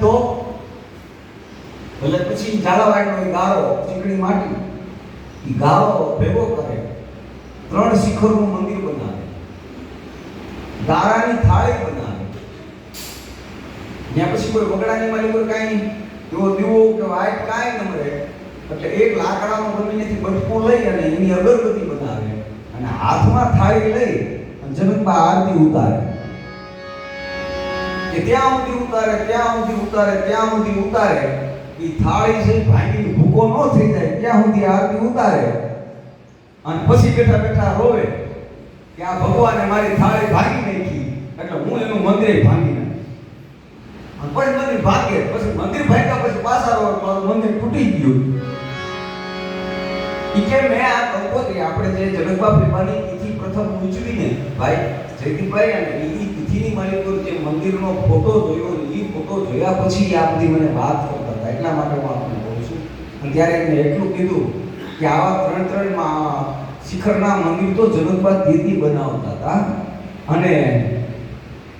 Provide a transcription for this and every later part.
તો એટલે પછી ઝાલાવાડનો ગારો ચીકણી માટી એ ગારો ભેગો કરે, 3 શિખરનું મંદિર બનાવે, ગારાની થાળી બનાવે. ત્યાં પછી કોઈ વગડાની મારી કોઈ કાંઈ એવો દીવો કે વાઈટ કાંઈ ન મળે એટલે એક લાકડાનો ગમીનેથી બટકું લઈ અને એની અગરબત્તી બનાવે અને હાથમાં થાળી લઈ અને જનકબા આરતી ઉતારે. કે ત્યાં સુધી ઉતારે, ત્યાં સુધી ઉતારે, ત્યાં સુધી ઉતારે, એ થાળી છે ભાંગીને ભૂકો ન થઈ જાય ત્યાં સુધી આરતી ઉતારે અને પછી બેઠા બેઠા રોવે કે આ ભગવાને મારી થાળી ભાંગી નાખી એટલે હું એનું મંદિર ભાંગી નાખી. પછી મંદિર ભાગે, પછી મંદિર ભાગ્યા પછી પાછા રોવે મારું મંદિર તૂટી ગયું. ઈ કે મેં આ કંકોત્રી આપણે જે જનકબા ફેમાની તિથિ પ્રથમ ઉજવીને ભાઈ જયદીપભાઈ અને ઈ તિથિની માલિકો જે મંદિરનો ફોટો જોયો, ઈ ફોટો જોયા પછી આ બધી મને વાત કરતા હતા. એટલા માટે હું આપને કહું છું. અને ત્યારે એમને એટલું કીધું કે આવા 3 શિખરના મંદિર તો જનકબા તેથી બનાવતા હતા અને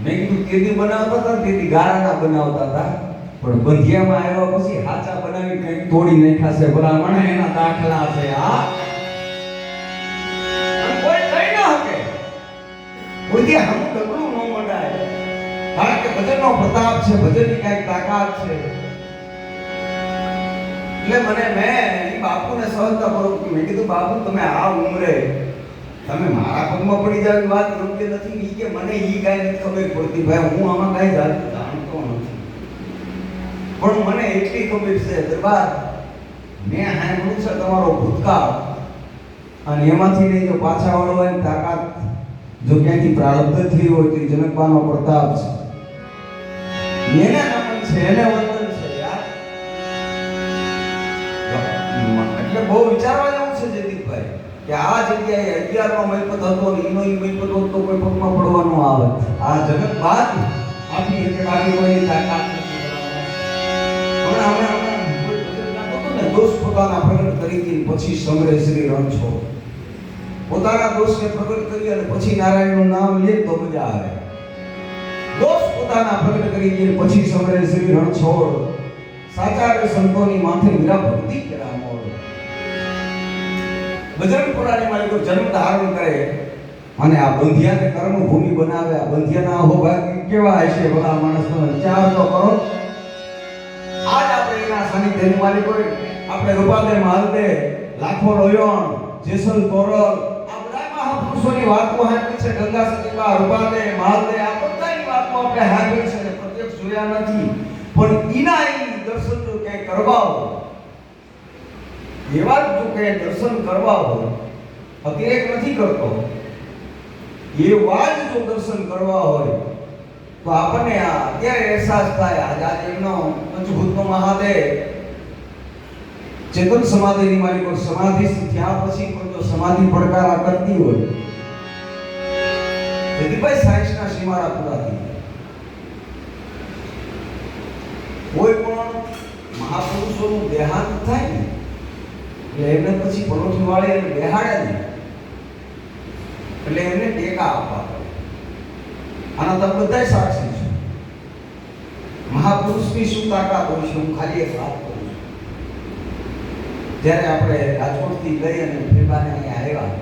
મેં કીધું તેથી બનાવતા હતા તેથી ગારાના બનાવતા હતા પણ બંધિયામાં આવ્યા પછી હાચા બનાવી કંઈક તોડી નાખ્યા છે. ભલામણ એના દાખલા છે. આ કોઈ કઈ ન શકે, કોઈ હમ ડગલું ન મંડાય કારણ કે ભજનનો પ્રતાપ છે, ભજનની કઈક તાકાત છે. એટલે મેં બાપુને સહજતા પૂર્વક મેં કીધું બાપુ તમે આ ઉંમરે તમે મારા પગમાં પડી જાવ વાત યોગ્ય નથી. ઈ કે મને ઈ કાંઈ નથી ખબર પડતી ભાઈ, હું આમાં કાંઈ જાણતો નથી પણ મને એટલી ખબર છે દરબાર મેં સાંભળ્યું છે તમારો ભૂતકાળ અને એમાંથી નહીં જો પાછા વળવાની તાકાત જો ક્યાંથી પ્રારબ્ધ થઈ હોય તો જનકબાનો પ્રતાપ છે. એને નમન છે, એને વંદન છે યાર. એટલે બહુ વિચારવા જેવું છે જયદીપભાઈ કે આ જગ્યાએ 11નો મહિપત હતો ને એનો ઈ મહિપત હોત તો કોઈ પગમાં પડવાનું આવે. આ જનકબા આપણી એટલે બાકી કોઈની તાકાત નથી. દોષ પોતાના પ્રગટ કરી પછી સમરે શ્રી રણછોડ. પોતાના દોષને પ્રગટ કરી અને પછી નારાયણનું નામ લે તો મજા આવે. દોષ પોતાના પ્રગટ કરી પછી સમરે શ્રી રણછોડ. સાચા સંતોની માથે મીરા ભક્તિ કરામોડ. બજરંગપુરાની માલિકો જન્મ ધારણ કરે અને આ બંધિયાને કર્મભૂમિ બનાવે. આ બંધિયાના અહોભાગ કેવા હશે ભલા માણસનો વિચાર તો કરો. આજ આપણે એના સાનિધ્યની માલિકો આપણે રૂપાદે માલદે લાખો રોયણ જેસલ તોરલ આ બધા મહાપુરુષોની વાતો સાંભળી છે. ગંગા સતીબા રૂપાદે માલદે આ બધાની વાતો આપણે સાંભળી છે, પ્રત્યક્ષ જોયા નથી પણ ઈના દર્શન જો કે કરવા હોય એવા જો કે દર્શન કરવા હોય, અતિરેક નથી કરતો, એવા જ જો દર્શન કરવા હોય તો આપણને અત્યારે અહેસાસ થાય. આજે એમનો પંચભૂતનો મહાદેવ ચેતન સમાધિની માલિકો સમાધિ થયા પછી પણ જો સમાધિ પડકારા કરતી હોય જયદીપભાઈ સાયન્સના સીમાડા પૂરા થઈ જાય. કોઈ પણ મહાપુરુષોનું દેહાંત થાય ને એટલે એમને પછી પલોઠી વાળે એને બેહાડે ને એટલે એમને ટેકા આપવા પડે. આના તમે બધા સાક્ષી છો. મહાપુરુષની શું તાકાત હોય છે હું ખાલી એક વાત કરું છું. જ્યારે આપણે રાજકોટથી લઈ અને ફેબાને અહીંયા આવ્યા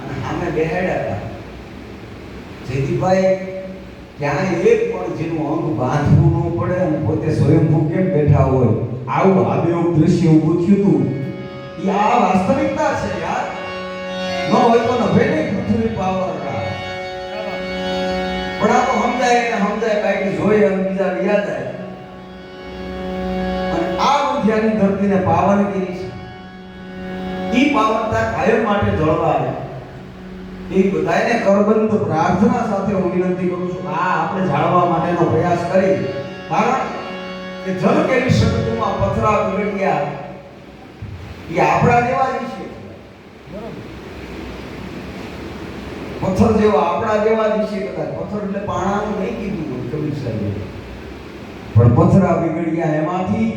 અને સામે બેહાડ્યા હતા જયદીપભાઈ ક્યાંય એક પણ જેનું અંગ બાંધવું ન પડે અને પોતે સ્વયંભૂ કેમ બેઠા હોય આવું આબેહૂબ દ્રશ્ય ઊભું થયું હતું. એ આ વાસ્તવિકતા છે યાર. ન હોય તો નભે નહીં પૃથ્વી પાવર પણ આ તો સમજાય ને સમજાય બાકી જોઈએ અને બીજા યાદ આવે. અને આ બુદ્ધિયાની ધરતીને પાવન કરી છે. ઈ પાવનતા કાયમ માટે જળવાય એ બધાને કરબંધ પ્રાર્થના સાથે હું વિનંતી કરું છું. આ આપણે જાળવા માટેનો પ્રયાસ કરી કારણ કે જલ કેવી શક્તિમાં પથરા બિગડ્યા એ આપણા જેવા જ છે. પથ્થર જેવા આપણા જેવા જ છે. કદાચ પથ્થર એટલે પાણાનું નહીં કીધું કબીર સાહેબ પણ પથરા બિગડ્યા એમાંથી